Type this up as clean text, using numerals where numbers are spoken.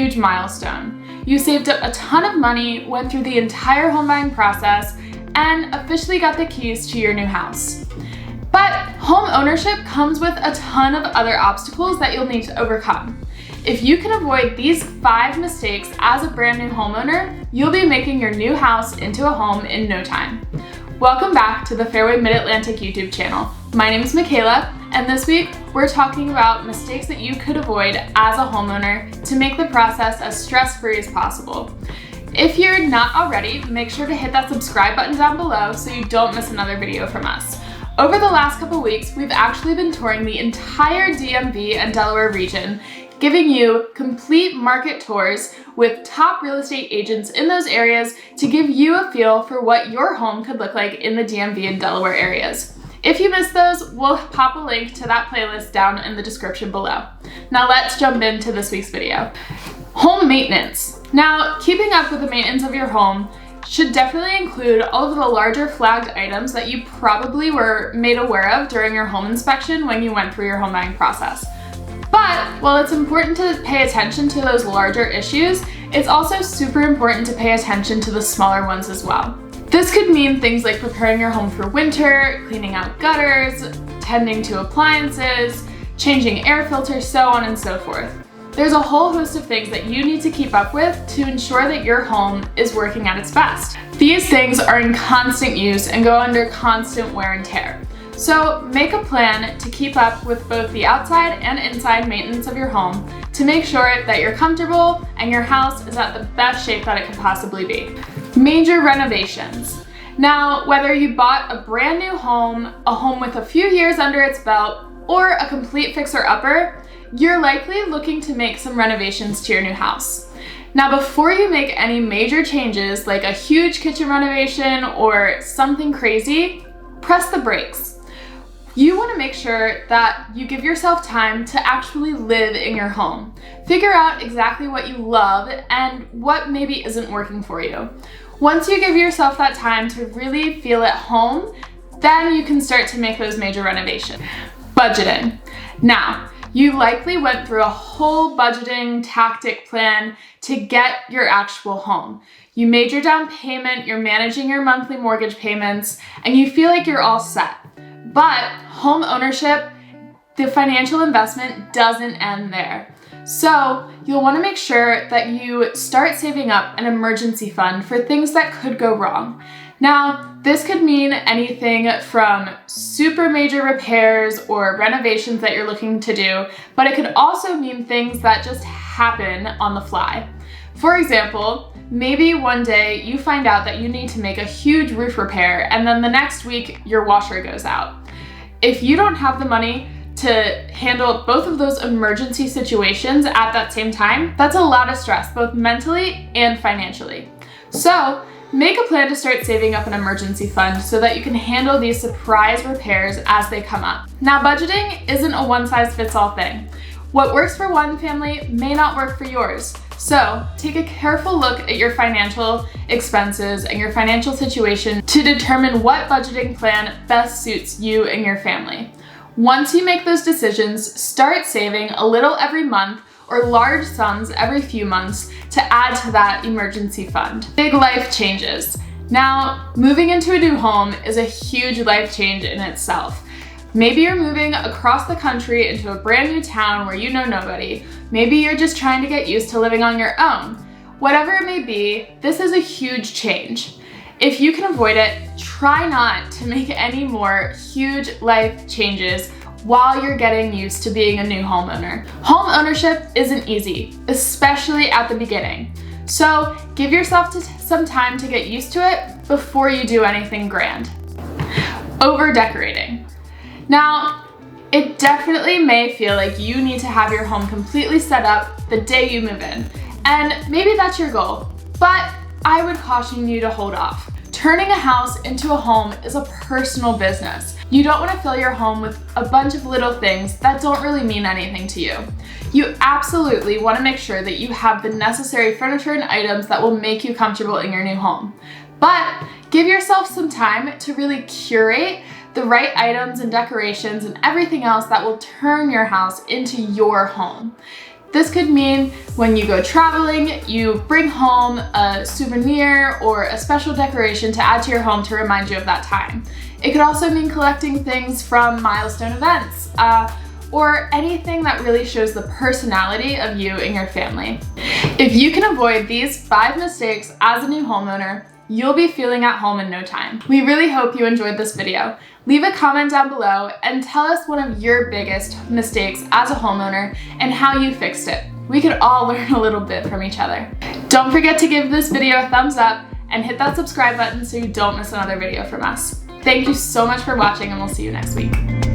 huge milestone. You saved up a ton of money, went through the entire home buying process, and officially got the keys to your new house. But home ownership comes with a ton of other obstacles that you'll need to overcome. If you can avoid these 5 mistakes as a brand new homeowner, you'll be making your new house into a home in no time. Welcome back to the Fairway Mid-Atlantic YouTube channel. My name is Michaela, and this week we're talking about mistakes that you could avoid as a homeowner to make the process as stress-free as possible. If you're not already, make sure to hit that subscribe button down below so you don't miss another video from us. Over the last couple weeks, we've actually been touring the entire DMV and Delaware region, giving you complete market tours with top real estate agents in those areas to give you a feel for what your home could look like in the DMV and Delaware areas. If you missed those, we'll pop a link to that playlist down in the description below. Now let's jump into this week's video. Home maintenance. Now, keeping up with the maintenance of your home should definitely include all of the larger flagged items that you probably were made aware of during your home inspection when you went through your home buying process. But while it's important to pay attention to those larger issues, it's also super important to pay attention to the smaller ones as well. This could mean things like preparing your home for winter, cleaning out gutters, tending to appliances, changing air filters, so on and so forth. There's a whole host of things that you need to keep up with to ensure that your home is working at its best. These things are in constant use and go under constant wear and tear. So make a plan to keep up with both the outside and inside maintenance of your home to make sure that you're comfortable and your house is at the best shape that it could possibly be. Major renovations. Now, whether you bought a brand new home, a home with a few years under its belt, or a complete fixer-upper, you're likely looking to make some renovations to your new house. Now, before you make any major changes like a huge kitchen renovation or something crazy, press the brakes. You want to make sure that you give yourself time to actually live in your home. Figure out exactly what you love and what maybe isn't working for you. Once you give yourself that time to really feel at home, then you can start to make those major renovations. Budgeting. Now, you likely went through a whole budgeting tactic plan to get your actual home. You made your down payment, you're managing your monthly mortgage payments, and you feel like you're all set. But home ownership, the financial investment doesn't end there. So you'll want to make sure that you start saving up an emergency fund for things that could go wrong. Now, this could mean anything from super major repairs or renovations that you're looking to do, but it could also mean things that just happen on the fly. For example, maybe one day you find out that you need to make a huge roof repair and then the next week your washer goes out. If you don't have the money to handle both of those emergency situations at that same time, that's a lot of stress, both mentally and financially. So make a plan to start saving up an emergency fund so that you can handle these surprise repairs as they come up. Now, budgeting isn't a one-size-fits-all thing. What works for one family may not work for yours. So take a careful look at your financial expenses and your financial situation to determine what budgeting plan best suits you and your family. Once you make those decisions, start saving a little every month or large sums every few months to add to that emergency fund. Big life changes. Now, moving into a new home is a huge life change in itself. Maybe you're moving across the country into a brand new town where you know nobody. Maybe you're just trying to get used to living on your own. Whatever it may be, this is a huge change. If you can avoid it, try not to make any more huge life changes while you're getting used to being a new homeowner. Home ownership isn't easy, especially at the beginning. So give yourself some time to get used to it before you do anything grand. Over decorating. Now, it definitely may feel like you need to have your home completely set up the day you move in, and maybe that's your goal, but I would caution you to hold off. Turning a house into a home is a personal business. You don't want to fill your home with a bunch of little things that don't really mean anything to you. You absolutely want to make sure that you have the necessary furniture and items that will make you comfortable in your new home. But give yourself some time to really curate the right items and decorations and everything else that will turn your house into your home. This could mean when you go traveling, you bring home a souvenir or a special decoration to add to your home to remind you of that time. It could also mean collecting things from milestone events, or anything that really shows the personality of you and your family. If you can avoid these 5 mistakes as a new homeowner, you'll be feeling at home in no time. We really hope you enjoyed this video. Leave a comment down below and tell us one of your biggest mistakes as a homeowner and how you fixed it. We could all learn a little bit from each other. Don't forget to give this video a thumbs up and hit that subscribe button so you don't miss another video from us. Thank you so much for watching, and we'll see you next week.